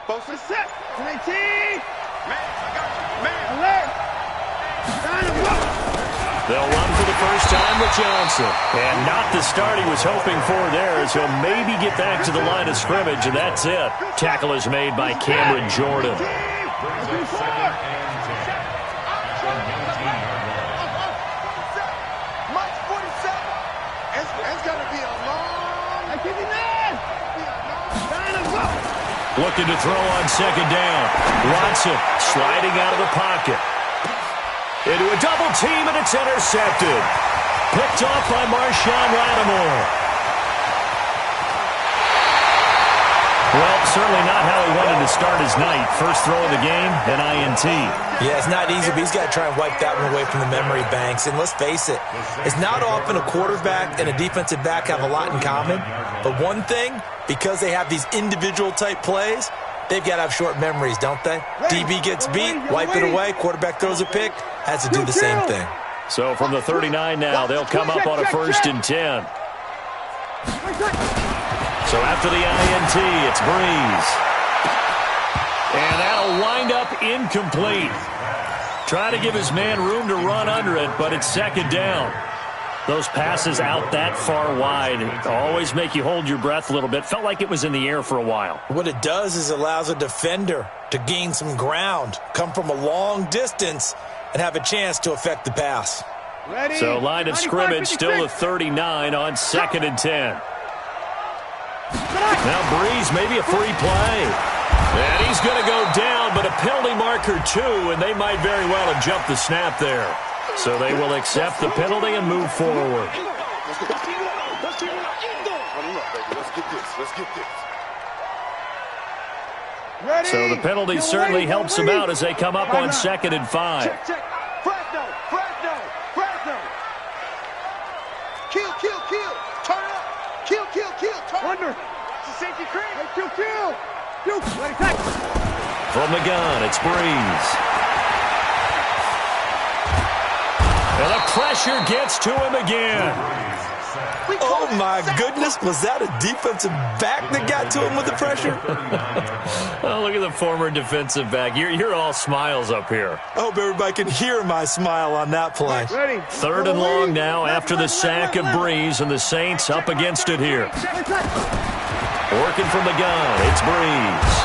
Post it. Set. 19. Man, I got you. Man. Alert. They'll run for the first time with Johnson. And not the start he was hoping for there, as he'll maybe get back to the line of scrimmage, and that's it. Tackle is made by Cameron Jordan. Looking to throw on second down. Watson sliding out of the pocket. Into a double team, and it's intercepted. Picked off by Marshawn Lattimore. Well, certainly not how he wanted to start his night. First throw of the game, an INT. Yeah, it's not easy, but he's got to try and wipe that one away from the memory banks. And let's face it, it's not often a quarterback and a defensive back have a lot in common. But one thing, because they have these individual type plays, they've got to have short memories, don't they? DB gets beat, wipe it away, quarterback throws a pick, has to do the same thing. So from the 39 now, they'll come up on a 1st and 10. So after the INT, it's Breeze. And that'll wind up incomplete. Trying to give his man room to run under it, but it's second down. Those passes out that far wide always make you hold your breath a little bit. Felt like it was in the air for a while. What it does is allows a defender to gain some ground, come from a long distance, and have a chance to affect the pass. Ready? So line of scrimmage still a 39 on 2nd and 10. Now Breeze, maybe a free play. And he's going to go down, but a penalty marker too, and they might very well have jumped the snap there. So they will accept the penalty and move forward. So the penalty certainly helps them out as they come up on 2nd and 5. Fresno. Kill. Turn up. Kill. Turn under. It's a safety cream. Kill. From the gun, it's Breeze. And the pressure gets to him again. Oh, my goodness. Was that a defensive back that got to him with the pressure? Oh, look at the former defensive back. You're all smiles up here. I hope everybody can hear my smile on that play. Ready. 3rd and long now after the sack of Breeze, and the Saints up against it here. Working from the gun, it's Breeze.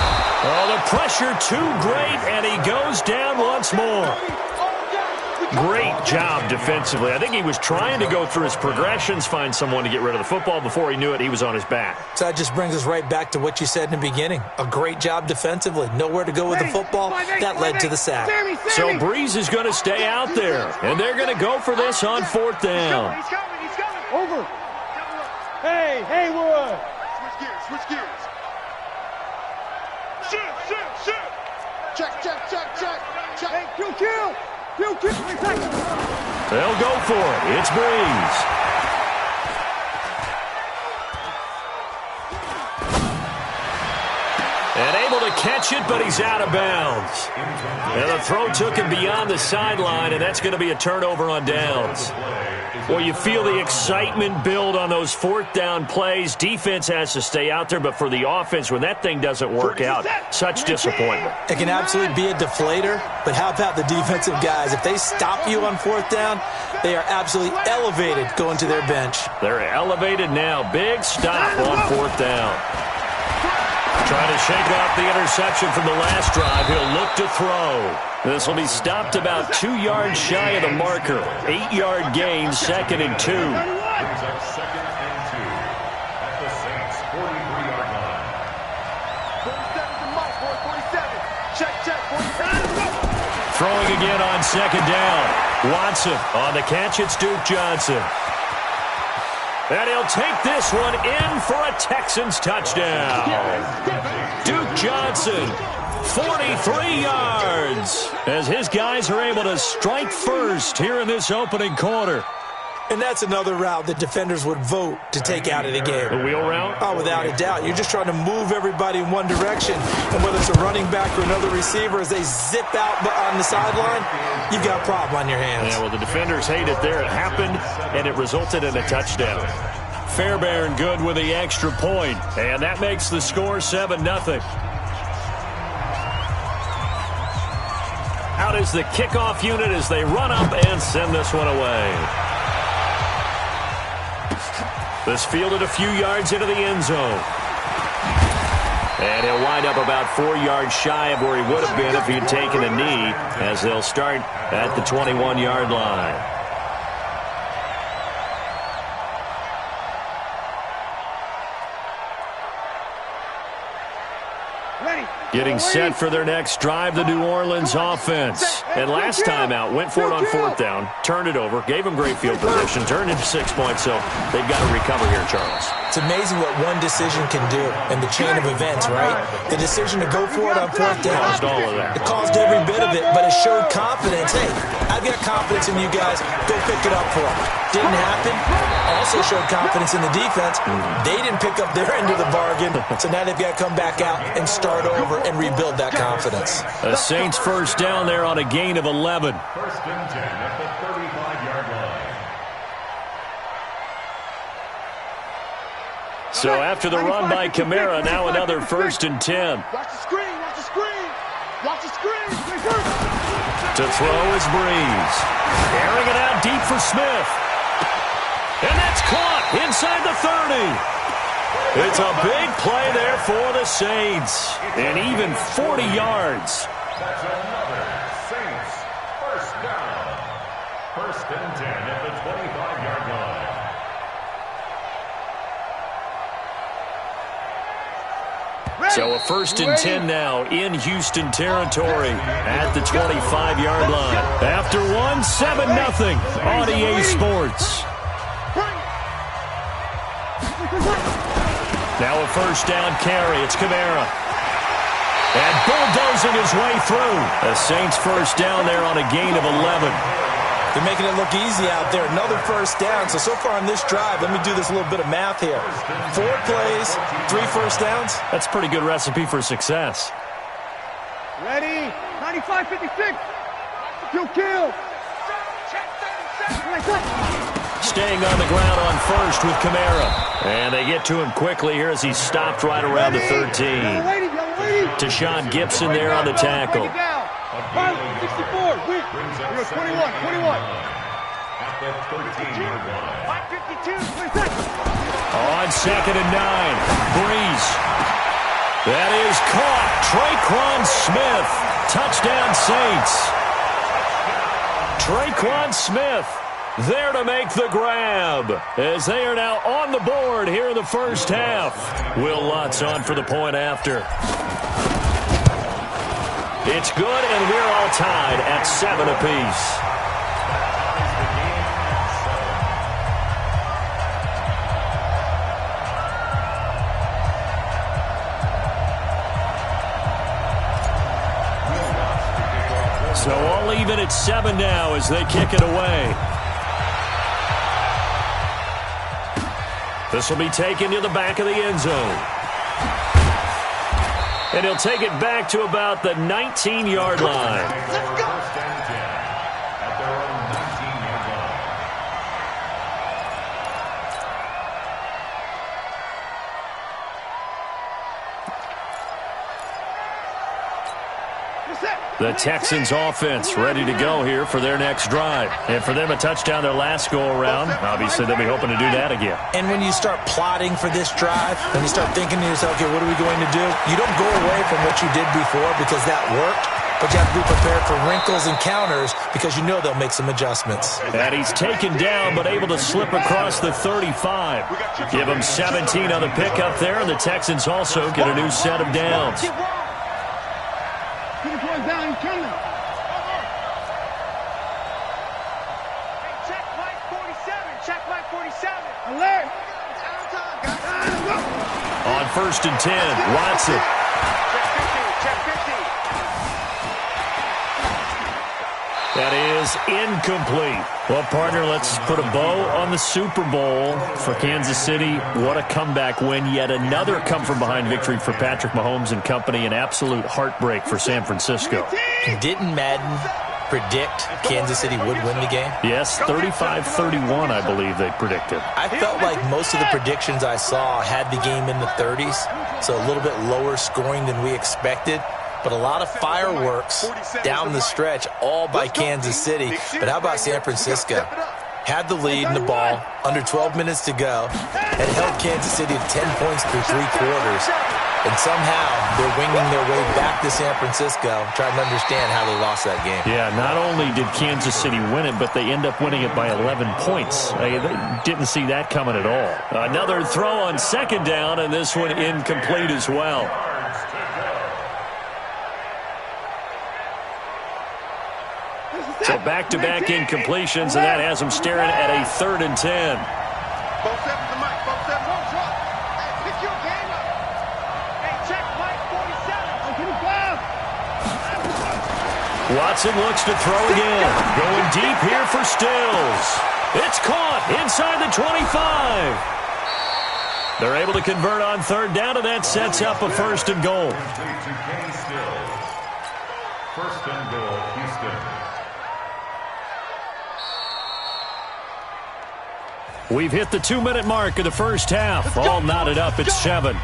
Oh, the pressure too great, and he goes down once more. Great job defensively. I think he was trying to go through his progressions, find someone to get rid of the football. Before he knew it, he was on his back. So that just brings us right back to what you said in the beginning. A great job defensively. Nowhere to go with the football. That led to the sack. So Breeze is going to stay out there, and they're going to go for this on 4th down. He's coming. Over. Hey, Haywood. Switch gears. Shoot. Check. Hey, kill. They'll go for it. It's Breeze. And able to catch it, but he's out of bounds. And the throw took him beyond the sideline, and that's going to be a turnover on downs. Well, you feel the excitement build on those 4th down plays. Defense has to stay out there, but for the offense, when that thing doesn't work out, such disappointment. It can absolutely be a deflator, but how about the defensive guys? If they stop you on 4th down, they are absolutely elevated going to their bench. They're elevated now. Big stop on 4th down. Trying to shake off the interception from the last drive. He'll look to throw. This will be stopped about 2 yards shy of the marker. 8-yard gain, 2nd and 2. Throwing again on 2nd down. Watson on the catch. It's Duke Johnson. And he'll take this one in for a Texans touchdown. Duke Johnson, 43 yards, as his guys are able to strike first here in this opening quarter. And that's another route that defenders would vote to take out of the game. The wheel route? Oh, without a doubt. You're just trying to move everybody in one direction. And whether it's a running back or another receiver, as they zip out on the sideline, you've got a problem on your hands. Yeah, well, the defenders hate it there. It happened, and it resulted in a touchdown. Fairbairn good with the extra point, and that makes the score 7-0. out as the kickoff unit as they run up and send this one away. This fielded a few yards into the end zone. And he'll wind up about 4 yards shy of where he would have been if he'd taken a knee, as they'll start at the 21-yard line. Getting set for their next drive, the New Orleans offense. And last time out, went for it on 4th down, turned it over, gave them great field position, turned into 6 points, so they've got to recover here, Charles. It's amazing what one decision can do in the chain of events, right? The decision to go for it on 4th down. Caused all of that. It caused every bit of it, but it showed confidence. Hey, I've got confidence in you guys. Go pick it up for them. Didn't happen. Also showed confidence in the defense. They didn't pick up their end of the bargain, so now they've got to come back out and start over and rebuild that confidence. The Saints first down there on a gain of 11. First and 10 at the 35-yard line. So after the run by Kamara, now another 1st and 10. Watch the screen, watch the screen. Watch the screen. To throw is Breeze. Airing it out deep for Smith. And that's caught inside the 30. It's a big play there for the Saints. And even 40 yards. That's another Saints first down. First and 10 at the 25-yard line. So a 1st and 10 now in Houston territory at the 25-yard line. After one, 7-0 on EA Sports. Now a 1st down carry. It's Kamara. And bulldozing his way through. The Saints first down there on a gain of 11. They're making it look easy out there. Another 1st down. So far on this drive, let me do this little bit of math here. 4 plays, 3 1st downs. That's a pretty good recipe for success. Ready? 95-56. Kill. Staying on the ground on 1st with Kamara. And they get to him quickly here as he stopped right around the 13. Tashawn Gibson there on the tackle. 64. 21. At the 13-yard line. 552. On 2nd and 9. Breeze. That is caught. Traquan Smith. Touchdown Saints. Traquan Smith there to make the grab as they are now on the board here in the first half. Will Lutz on for the point after. It's good, and we're all tied at 7 apiece. So all even at 7 now as they kick it away. This will be taken to the back of the end zone. And he'll take it back to about the 19-yard line. Let's go. First and 10 at their own 19-yard line. The Texans offense ready to go here for their next drive. And for them, a touchdown their last go-around. Obviously, they'll be hoping to do that again. And when you start plotting for this drive, when you start thinking to yourself, okay, what are we going to do? You don't go away from what you did before because that worked, but you have to be prepared for wrinkles and counters because you know they'll make some adjustments. And he's taken down but able to slip across the 35. Give him 17 on the pickup there, and the Texans also get a new set of downs. Get the boys down, he's coming. Check Mike 47. Check Mike 47. Alert. On 1st and 10, Watson. Check 50. That is incomplete. Well, partner, let's put a bow on the Super Bowl for Kansas City. What a comeback win. Yet another come-from-behind victory for Patrick Mahomes and company. An absolute heartbreak for San Francisco. Didn't Madden predict Kansas City would win the game? Yes, 35-31, I believe they predicted. I felt like most of the predictions I saw had the game in the 30s, so a little bit lower scoring than we expected. but a lot of fireworks down the stretch, all by Kansas City. But how about San Francisco? Had the lead in the ball, under 12 minutes to go, and held Kansas City to 10 points through 3 quarters. And somehow they're winging their way back to San Francisco, trying to understand how they lost that game. Yeah, not only did Kansas City win it, but they end up winning it by 11 points. They didn't see that coming at all. Another throw on second down, and this one incomplete as well. So back-to-back incompletions, and that has them staring at a 3rd and 10. Watson looks to throw again. Going deep here for Stills. It's caught inside the 25. They're able to convert on 3rd down, and that sets up a 1st and goal. 1st and goal, Houston. We've hit the 2-minute mark of the first half. All knotted up at 7.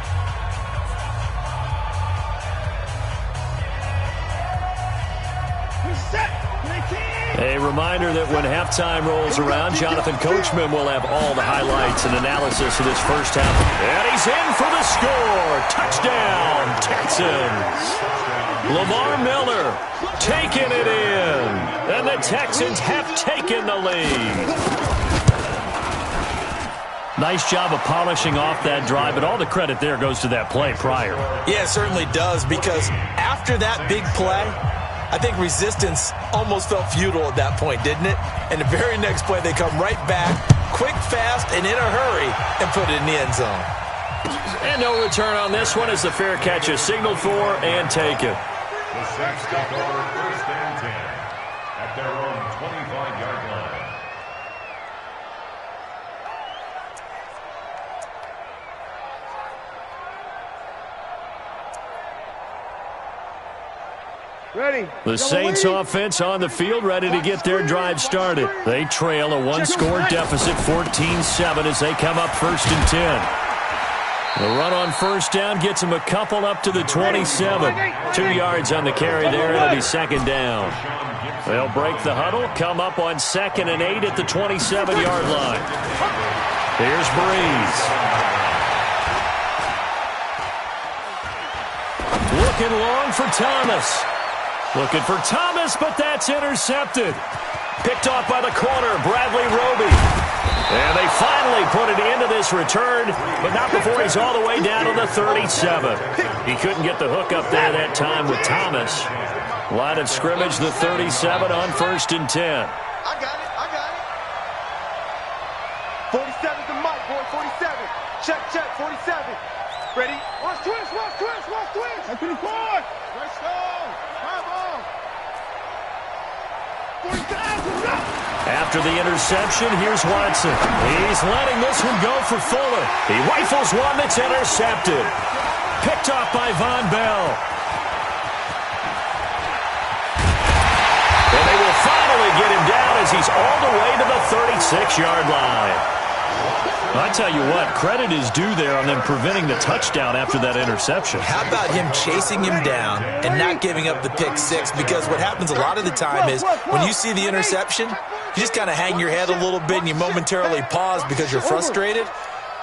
A reminder that when halftime rolls around, Jonathan Coachman will have all the highlights and analysis of this first half. And he's in for the score. Touchdown, Texans. Lamar Miller taking it in. And the Texans have taken the lead. Nice job of polishing off that drive, but all the credit there goes to that play prior. Yeah, it certainly does, because after that big play, I think resistance almost felt futile at that point, didn't it? And the very next play, they come right back, quick, fast, and in a hurry, and put it in the end zone. And no return on this one as the fair catch is signaled for and taken. The Saints take over 1st and 10 at their own 25-yard line. Ready. The Saints offense on the field, ready to get their drive started. They trail a 1-score deficit, 14-7, as they come up 1st and 10. The run on 1st down gets them a couple up to the 27. 2 yards on the carry there. It'll be 2nd down. They'll break the huddle, come up on 2nd and 8 at the 27-yard line. Here's Breeze. Looking long for Thomas. Looking for Thomas, but that's intercepted. Picked off by the corner, Bradley Roby. And they finally put it into this return, but not before he's all the way down to the 37. He couldn't get the hook up there that time with Thomas. Line of scrimmage, the 37 on 1st and 10. I got it. 47's the mic, boy. 47. Check, 47. Ready? Watch twist. That's pretty far. Let's go. After the interception, here's Watson. He's letting this one go for Fuller. He rifles one that's intercepted. Picked off by Von Bell. And they will finally get him down as he's all the way to the 36-yard line. I tell you what, credit is due there on them preventing the touchdown after that interception. How about him chasing him down and not giving up the pick 6? Because what happens a lot of the time is when you see the interception, you just kind of hang your head a little bit and you momentarily pause because you're frustrated.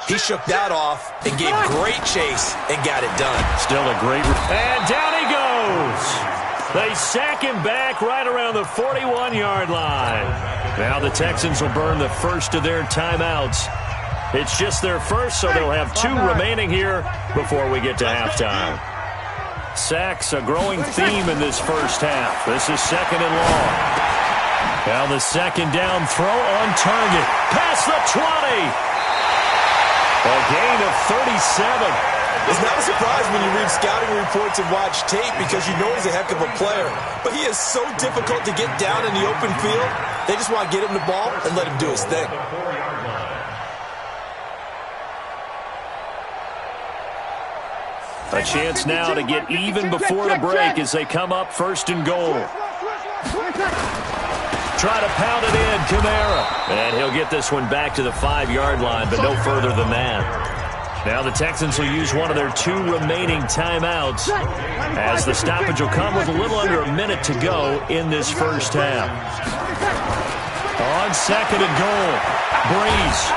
He shook that off and gave great chase and got it done. Still a great... And down he goes. They sack him back right around the 41-yard line. Now the Texans will burn the first of their timeouts. It's just their first, so they'll have 2 remaining here before we get to halftime. Sacks, a growing theme in this first half. This is 2nd and long. Now the 2nd down throw on target. Past the 20. A gain of 37. It's not a surprise when you read scouting reports and watch tape because you know he's a heck of a player. But he is so difficult to get down in the open field. They just want to get him the ball and let him do his thing. A chance now to get even before the break as they come up 1st and goal. Try to pound it in, Kamara. And he'll get this one back to the 5-yard line, but no further than that. Now the Texans will use one of their 2 remaining timeouts as the stoppage will come with a little under a minute to go in this first half. On 2nd and goal, Brees.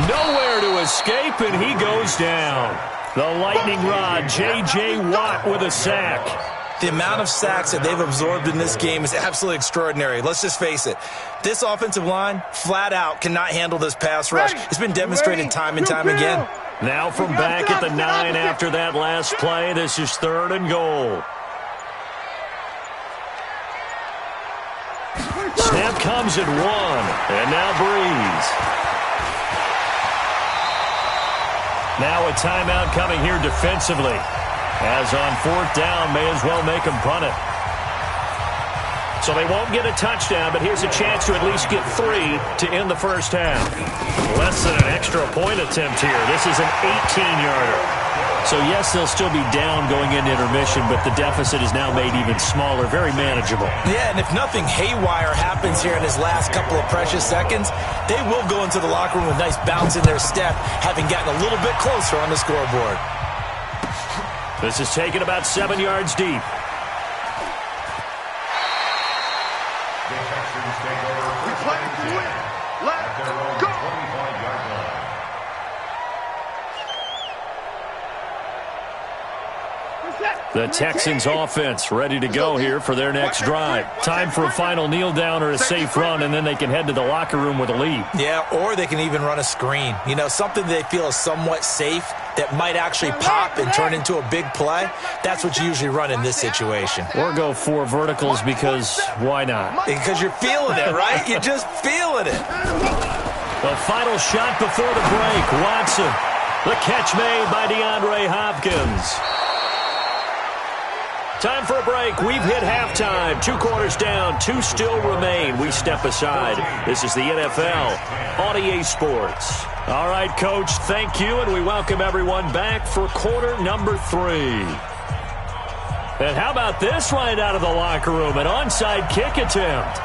Nowhere to escape, and he goes down. The lightning rod, J.J. Watt with a sack. The amount of sacks that they've absorbed in this game is absolutely extraordinary. Let's just face it. This offensive line, flat out, cannot handle this pass rush. It's been demonstrated time and time again. Now from back at the 9 after that last play, this is 3rd and goal. Snap comes at 1, and now Brees. Now a timeout coming here defensively. As on 4th down, may as well make them punt it. So they won't get a touchdown, but here's a chance to at least get 3 to end the first half. Less than an extra point attempt here. This is an 18-yarder. So, yes, they'll still be down going into intermission, but the deficit is now made even smaller, very manageable. Yeah, and if nothing haywire happens here in his last couple of precious seconds, they will go into the locker room with a nice bounce in their step, having gotten a little bit closer on the scoreboard. This is taken about 7 yards deep. We play to win. Let's go. The Texans offense ready to go here for their next drive. Time for a final kneel down or a safe run, and then they can head to the locker room with a lead. Yeah, or they can even run a screen. You know, something they feel is somewhat safe that might actually pop and turn into a big play. That's what you usually run in this situation. Or go 4 verticals because why not? Because you're feeling it, right? You're just feeling it. The final shot before the break. Watson. The catch made by DeAndre Hopkins. Time for a break. We've hit halftime. 2 quarters down. 2 still remain. We step aside. This is the NFL on EA Sports. All right, Coach, thank you, and we welcome everyone back for quarter number 3. And how about this right out of the locker room? An onside kick attempt.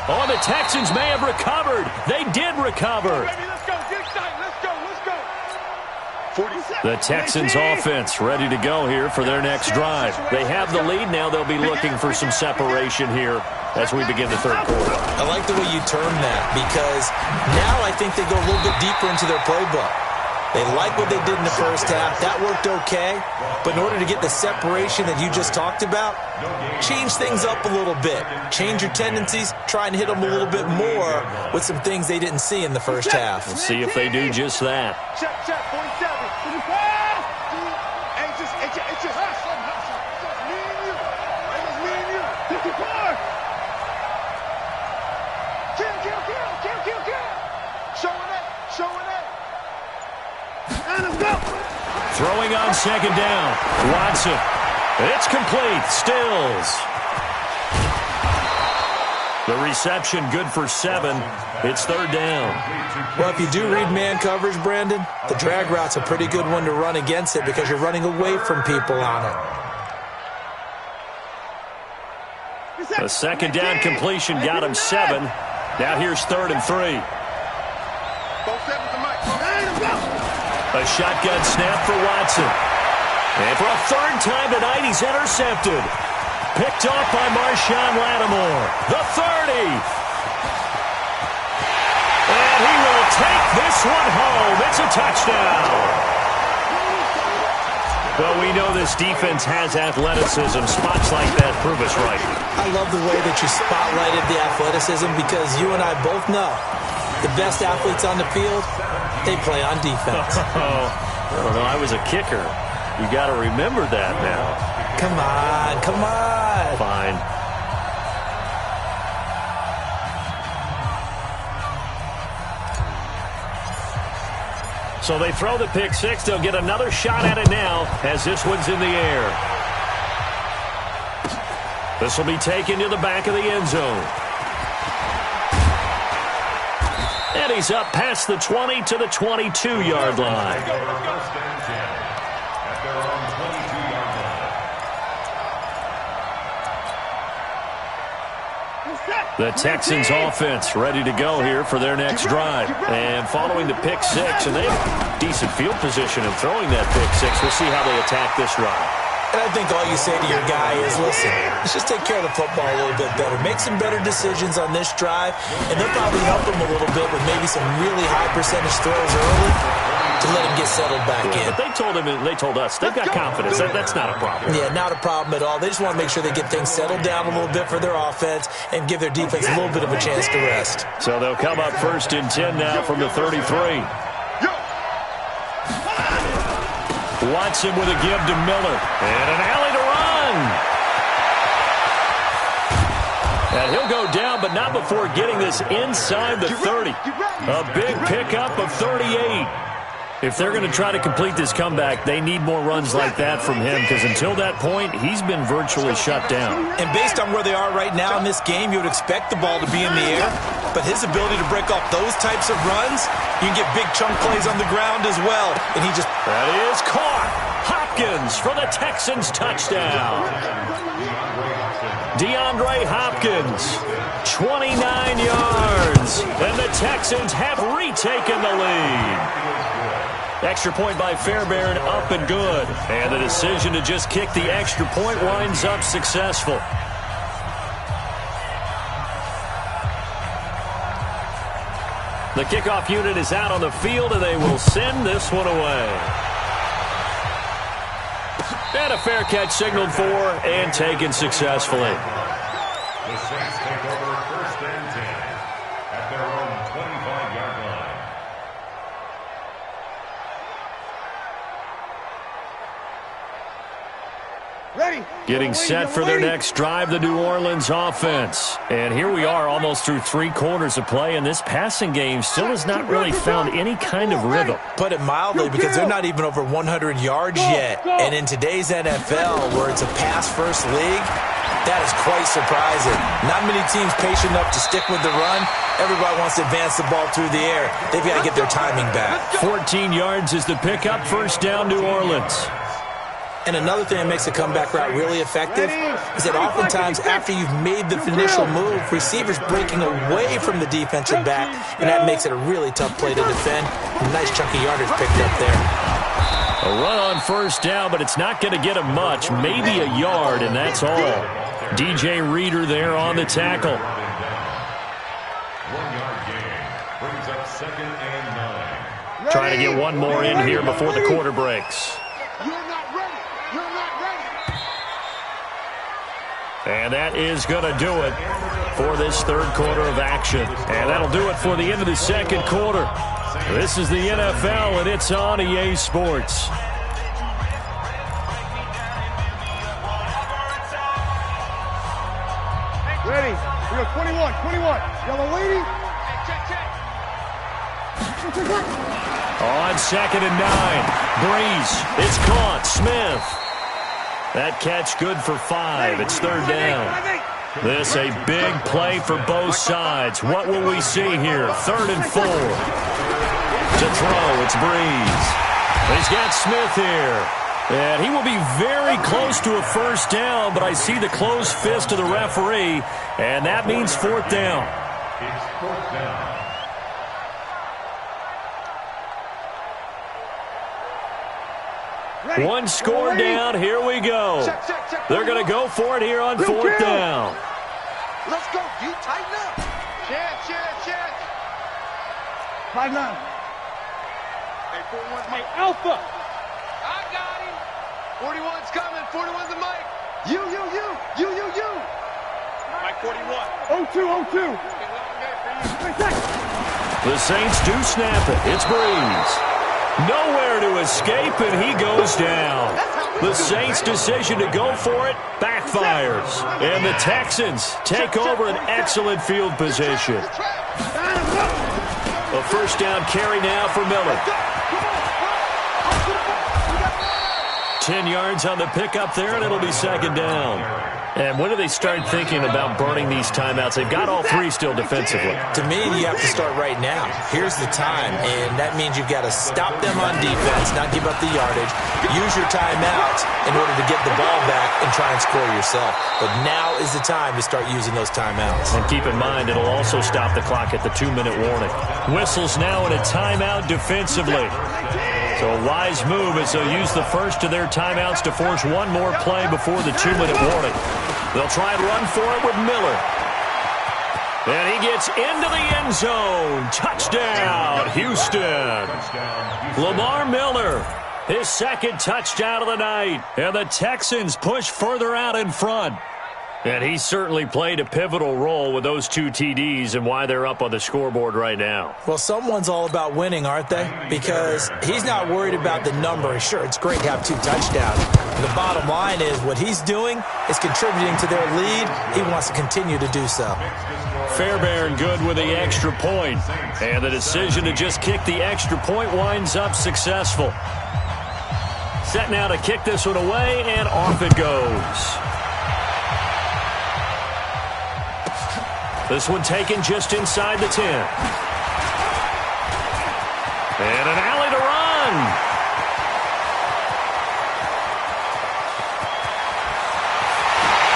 Oh, the Texans may have recovered. They did recover. Baby, let's go. Get excited. Let's go. Let's go. 47. The Texans offense ready to go here for their next drive. They have the lead. Now they'll be looking for some separation here as we begin the 3rd quarter. I like the way you term that because now I think they go a little bit deeper into their playbook. They like what they did in the first half. That worked okay. But in order to get the separation that you just talked about, change things up a little bit. Change your tendencies. Try and hit them a little bit more with some things they didn't see in the first half. Let's see if they do just that. Check, 47. It's just me and you. It's just me and you. 54. Kill. Showing it. And let's go. Throwing on 2nd down. Watson. It's complete. Stills. The reception good for 7. It's 3rd down. Well, if you do read man coverage, Brandon, the drag route's a pretty good one to run against it because you're running away from people on it. The 2nd down completion got him 7. Now here's 3rd and 3. Both 7s to Mike. A shotgun snap for Watson. And for a 3rd time tonight, he's intercepted. Picked off by Marshawn Lattimore. The 30. And he will take this one home. It's a touchdown. Well, we know this defense has athleticism. Spots like that prove us right. I love the way that you spotlighted the athleticism because you and I both know the best athletes on the field, they play on defense. I don't know. I was a kicker. You got to remember that now. Come on. Fine. So they throw the pick 6. They'll get another shot at it now as this one's in the air. This will be taken to the back of the end zone. And he's up past the 20 to the 22-yard line. The Texans offense ready to go here for their next drive. And following the pick six, and they have decent field position in throwing that pick six. We'll see how they attack this drive. And I think all you say to your guy is, listen, let's just take care of the football a little bit better. Make some better decisions on this drive, and they'll probably help him a little bit with maybe some really high percentage throws early to let him get settled back in. But they told us they've got confidence. That's not a problem. Yeah, not a problem at all. They just want to make sure they get things settled down a little bit for their offense and give their defense a little bit of a chance to rest. So they'll come up 1st and 10 now from the 33. Watson with a give to Miller. And an alley to run. And he'll go down, but not before getting this inside the 30. A big pickup of 38. If they're going to try to complete this comeback, they need more runs like that from him, because until that point, he's been virtually shut down. And based on where they are right now in this game, you would expect the ball to be in the air, but his ability to break off those types of runs, you can get big chunk plays on the ground as well. And he just... That is caught. Hopkins for the Texans touchdown. DeAndre Hopkins, 29 yards, and the Texans have retaken the lead. Extra point by Fairbairn, up and good. And the decision to just kick the extra point winds up successful. The kickoff unit is out on the field, and they will send this one away. And a fair catch signaled for and taken successfully. The Saints take over 1st and 10 at their own 25-yard line. Ready. Getting set for their next drive, the New Orleans offense. And here we are almost through 3 quarters of play, and this passing game still has not really found any kind of rhythm. Put it mildly, because they're not even over 100 yards yet. And in today's NFL, where it's a pass-first league, that is quite surprising. Not many teams patient enough to stick with the run. Everybody wants to advance the ball through the air. They've got to get their timing back. 14 yards is the pickup, 1st down, New Orleans. And another thing that makes a comeback route really effective is that oftentimes after you've made the initial move, receivers breaking away from the defensive back, and that makes it a really tough play to defend. A nice chunky yardage picked up there. A run on 1st down, but it's not going to get him much, maybe a yard, and that's all. DJ Reader there on the tackle. 1-yard gain brings up 2nd and 9. Trying to get one more in here before the quarter breaks. And that is going to do it for this 3rd quarter of action. And that'll do it for the end of the 2nd quarter. This is the NFL, and it's on EA Sports. Ready. We go 21. Yellow lady. On 2nd and 9. Breeze. It's caught. Smith. That catch good for 5. It's 3rd down. This a big play for both sides. What will we see here? 3rd and 4. To throw, it's Breeze. He's got Smith here. And he will be very close to a 1st down, but I see the closed fist of the referee, and that means 4th down. It's 4th down. One score down. Here we go. They're going to go for it here on 4th down. Let's go. You tighten up. Chance. Tighten up. Hey, 41's Mike. Alpha. I got him. 41's coming. 41's the mic. You. Mike 41. 0-2. The Saints do snap it. It's Breeze. Nowhere to escape, and he goes down. The Saints' decision to go for it backfires. And the Texans take over an excellent field position. A 1st down carry now for Miller. 10 yards on the pickup there, and it'll be 2nd down. And when do they start thinking about burning these timeouts? They've got all three still defensively. To me, you have to start right now. Here's the time, and that means you've got to stop them on defense, not give up the yardage, use your timeouts in order to get the ball back and try and score yourself. But now is the time to start using those timeouts. And keep in mind, it'll also stop the clock at the 2-minute warning. Whistles now in a timeout defensively. So a wise move as they'll use the first of their timeouts to force one more play before the 2-minute warning. They'll try and run for it with Miller. And he gets into the end zone. Touchdown, Houston. Lamar Miller, his second touchdown of the night. And the Texans push further out in front. And he certainly played a pivotal role with those 2 TDs and why they're up on the scoreboard right now. Well, someone's all about winning, aren't they? Because he's not worried about the number. Sure, it's great to have 2 touchdowns. The bottom line is what he's doing is contributing to their lead. He wants to continue to do so. Fairbairn good with the extra point. And the decision to just kick the extra point winds up successful. Set now to kick this one away, and off it goes. This one taken just inside the 10. And an alley to run.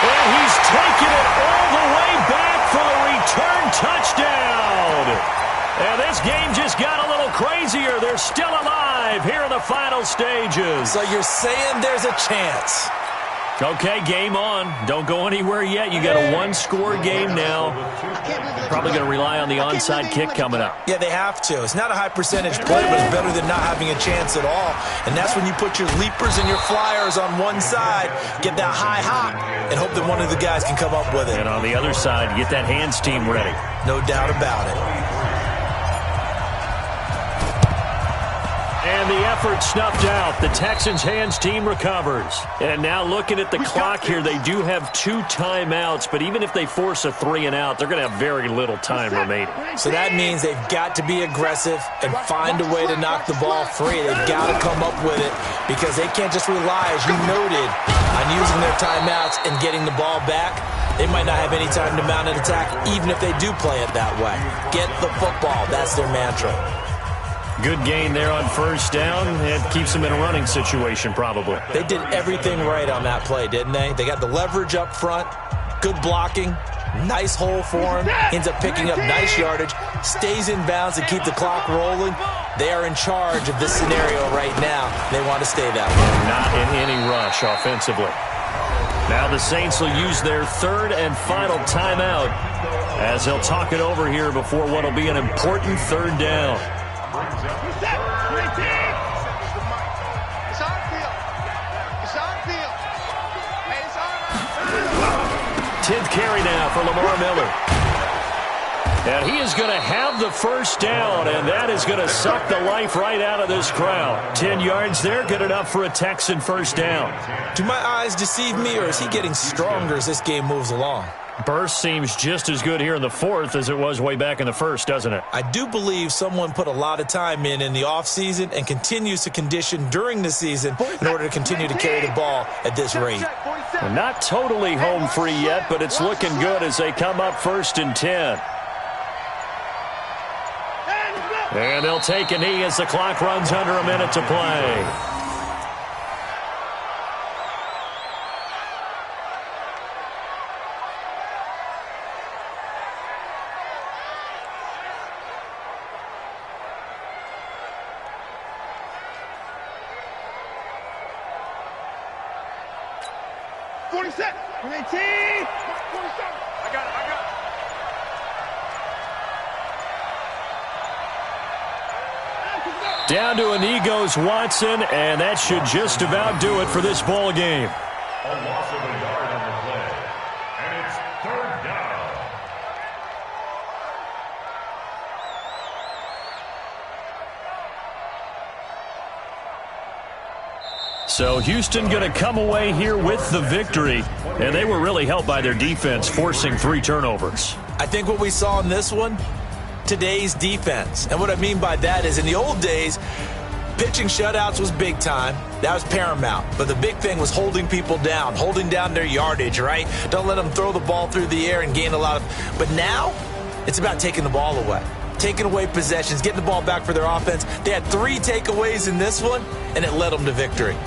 And he's taken it all the way back for the return touchdown. And this game just got a little crazier. They're still alive here in the final stages. So you're saying there's a chance? Okay, game on. Don't go anywhere yet. You got a 1-score game now. Probably going to rely on the onside kick coming up. Yeah, they have to. It's not a high percentage play, but it's better than not having a chance at all. And that's when you put your leapers and your flyers on one side, get that high hop, and hope that one of the guys can come up with it. And on the other side, get that hands team ready. No doubt about it. And the effort snuffed out. The Texans' hands team recovers. And now looking at the clock here, they do have 2 timeouts, but even if they force a 3-and-out, they're going to have very little time remaining. So that means they've got to be aggressive and find a way to knock the ball free. They've got to come up with it because they can't just rely, as you noted, on using their timeouts and getting the ball back. They might not have any time to mount an attack, even if they do play it that way. Get the football. That's their mantra. Good gain there on first down. It keeps them in a running situation, probably. They did everything right on that play, didn't they? They got the leverage up front, good blocking, nice hole for him, ends up picking up nice yardage, stays in bounds to keep the clock rolling. They are in charge of this scenario right now. They want to stay that way. Not in any rush offensively. Now the Saints will use their 3rd and final timeout as they'll talk it over here before what will be an important 3rd down. Tenth carry now for Lamar Miller. And he is going to have the first down, and that is going to suck the life right out of this crowd. 10 yards there, good enough for a Texan first down. Do my eyes deceive me, or is he getting stronger as this game moves along? Burst seems just as good here in the 4th as it was way back in the 1st, doesn't it? I do believe someone put a lot of time in the offseason and continues to condition during the season in order to continue to carry the ball at this rate. Well, not totally home free yet, but it's looking good as they come up 1st and 10. And they'll take a knee as the clock runs under a minute to play. Down to a knee goes Watson, and that should just about do it for this ball game. A loss of a yard on the play, and it's 3rd down. So Houston going to come away here with the victory, and they were really helped by their defense, forcing 3 turnovers. I think what we saw in this one, today's defense. And what I mean by that is in the old days, pitching shutouts was big time. That was paramount. But the big thing was holding people down, holding down their yardage, right? Don't let them throw the ball through the air and gain a lot of... But now, it's about taking the ball away. Taking away possessions, getting the ball back for their offense. They had 3 takeaways in this one, and it led them to victory.